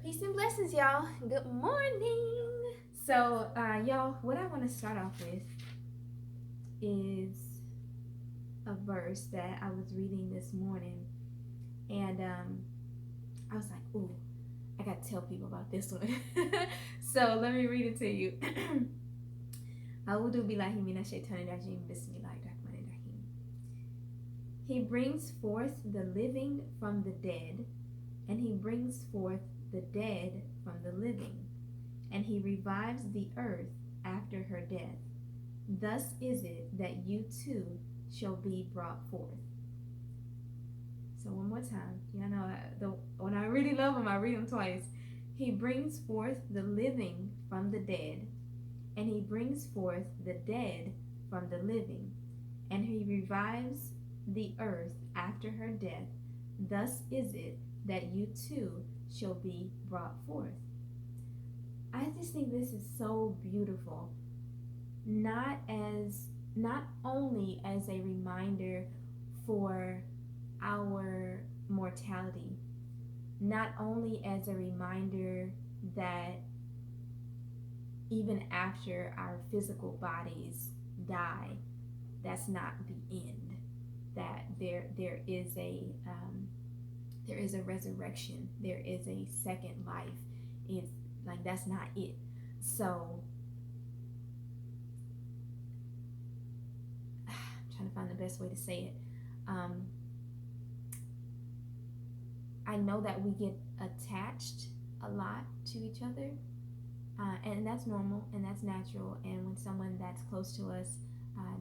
Peace and blessings, y'all. Good morning. So, y'all, what I want to start off with is a verse that I was reading this morning, and I was like, "Ooh, I got to tell people about this one." So let me read it to you. A'udhu billahi minash shaitanir rajim. Bismillahirrahmanirrahim. He brings forth the living from the dead, and he brings forth the dead from the living, and he revives the earth after her death. Thus is it that you too shall be brought forth. So one more time. You know, when I really love him, I read him twice. He brings forth the living from the dead, and he brings forth the dead from the living, and he revives the earth after her death. Thus is it that you too shall be brought forth. I just think this is so beautiful, not only as a reminder for our mortality, not only as a reminder that even after our physical bodies die, that's not the end. That there is a resurrection. There is a second life. It's like that's not it. So I'm trying to find the best way to say it. I know that we get attached a lot to each other, and that's normal and that's natural. And when someone that's close to us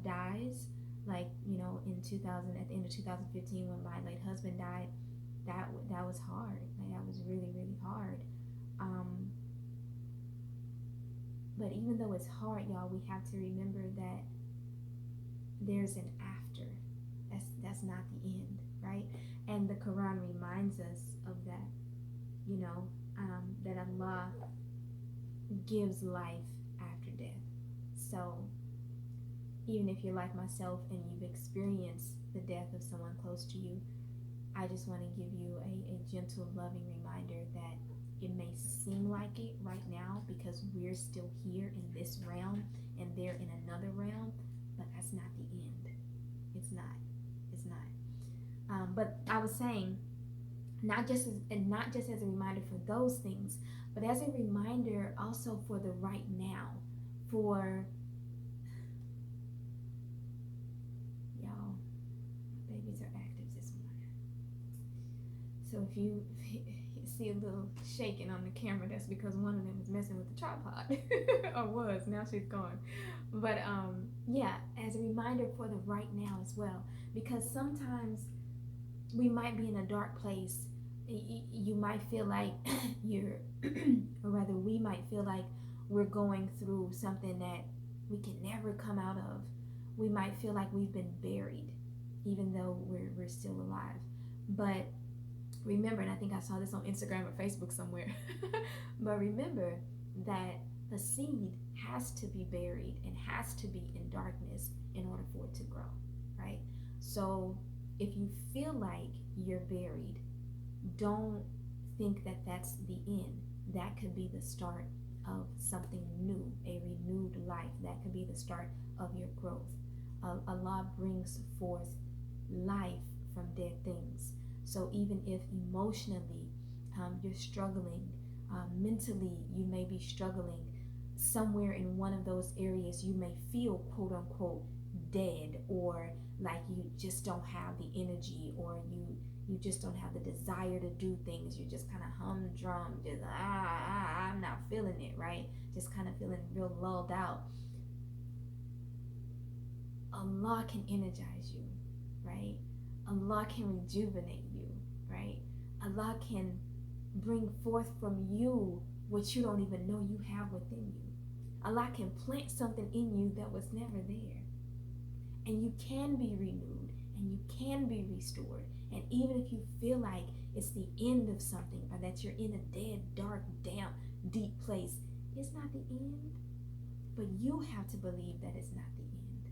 dies, like in 2000, at the end of 2015, when my late husband died, that was hard. Like that was really, really hard. But even though it's hard, y'all, we have to remember that there's an after. That's not the end, right? And the Quran reminds us of that. That Allah gives life after death. So even if you're like myself and you've experienced the death of someone close to you, I just want to give you a gentle, loving reminder that it may seem like it right now because we're still here in this realm and they're in another realm, but that's not the end. It's not. But I was saying, not just as a reminder for those things, but as a reminder also for the right now, for y'all, babies are active this morning. So if you see a little shaking on the camera, that's because one of them is messing with the tripod, or was. Now she's gone. But yeah, as a reminder for the right now as well, because sometimes we might be in a dark place. You might feel like or rather we might feel like we're going through something that we can never come out of. We might feel like we've been buried, even though we're still alive. But remember, and I think I saw this on Instagram or Facebook somewhere, but remember that the seed has to be buried and has to be in darkness in order for it to grow, right? So if you feel like you're buried, don't think that that's the end. That could be the start of something new, a renewed life. That could be the start of your growth. Allah brings forth life from dead things. So even if emotionally you're struggling, mentally you may be struggling, somewhere in one of those areas you may feel quote unquote dead, or like you just don't have the energy, or you just don't have the desire to do things. You're just kind of humdrum, just I'm not feeling it, right? Just kind of feeling real lulled out. Allah can energize you, right? Allah can rejuvenate you, right? Allah can bring forth from you what you don't even know you have within you. Allah can plant something in you that was never there. And you can be renewed and you can be restored. And even if you feel like it's the end of something, or that you're in a dead, dark, damp, deep place, it's not the end. But you have to believe that it's not the end.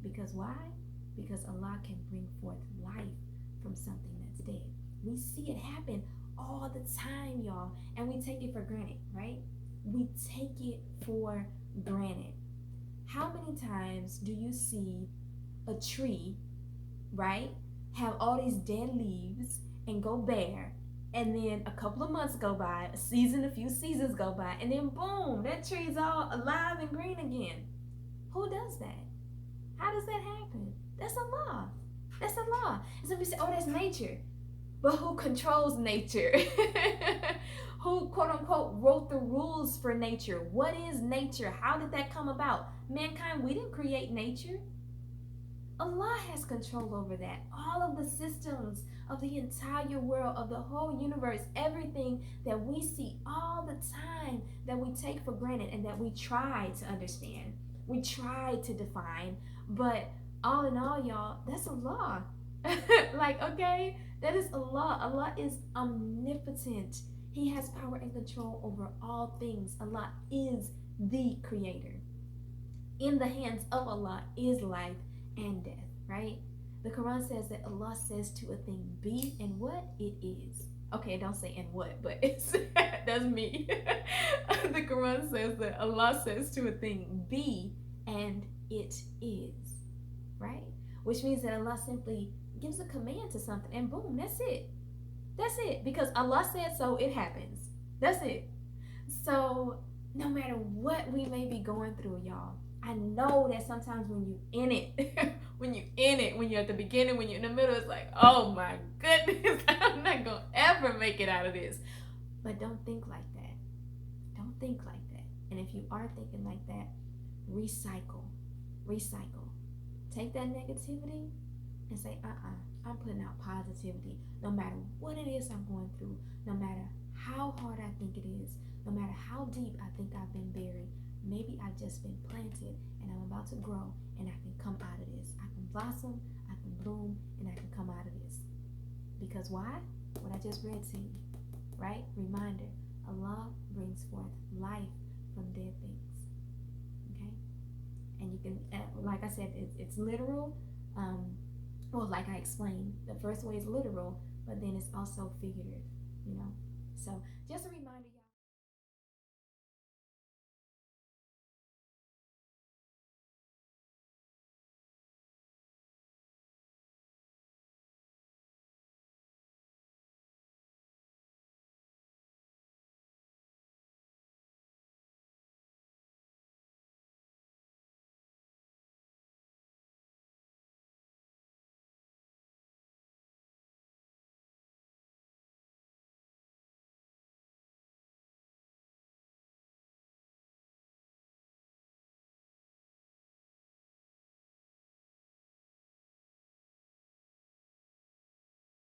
Because why? Because Allah can bring forth life from something that's dead. We see it happen all the time, y'all, and we take it for granted, right? We take it for granted. How many times do you see a tree, right, have all these dead leaves and go bare, and then a couple of months go by, a few seasons go by, and then boom, that tree's all alive and green again? Who does that? How does that happen? That's a law. That's a law. And some people say, oh, that's nature. But who controls nature? Who, quote unquote, wrote the rules for nature? What is nature? How did that come about? Mankind, we didn't create nature. Allah has control over that. All of the systems of the entire world, of the whole universe, everything that we see all the time that we take for granted and that we try to understand, we try to define, but all in all, y'all, that's Allah. Like, okay, that is Allah. Allah is omnipotent. He has power and control over all things. Allah is the creator. In the hands of Allah is life and death, right? The Quran says that Allah says to a thing, be, and what? It is. Okay, don't say and what, but it's that's me. The Quran says that Allah says to a thing, be, and it is, right? Which means that Allah simply gives a command to something, and boom, that's it. That's it. Because Allah said so, it happens. That's it. So no matter what we may be going through, y'all, I know that sometimes when you're in it, when you're at the beginning, when you're in the middle, it's like, oh my goodness, I'm not going to ever make it out of this. But don't think like that. Don't think like that. And if you are thinking like that, recycle. Take that negativity and say, I'm putting out positivity. No matter what it is I'm going through, no matter how hard I think it is, no matter how deep I think I've been buried, maybe I've just been planted and I'm about to grow and I can come out of this. I can blossom, I can bloom, and I can come out of this. Because why? What I just read to you, right? Reminder, Allah brings forth life from dead things, okay? And you can, like I said, it's literal. Well, like I explained, the first way is literal, but then it's also figurative, you know? So just a reminder.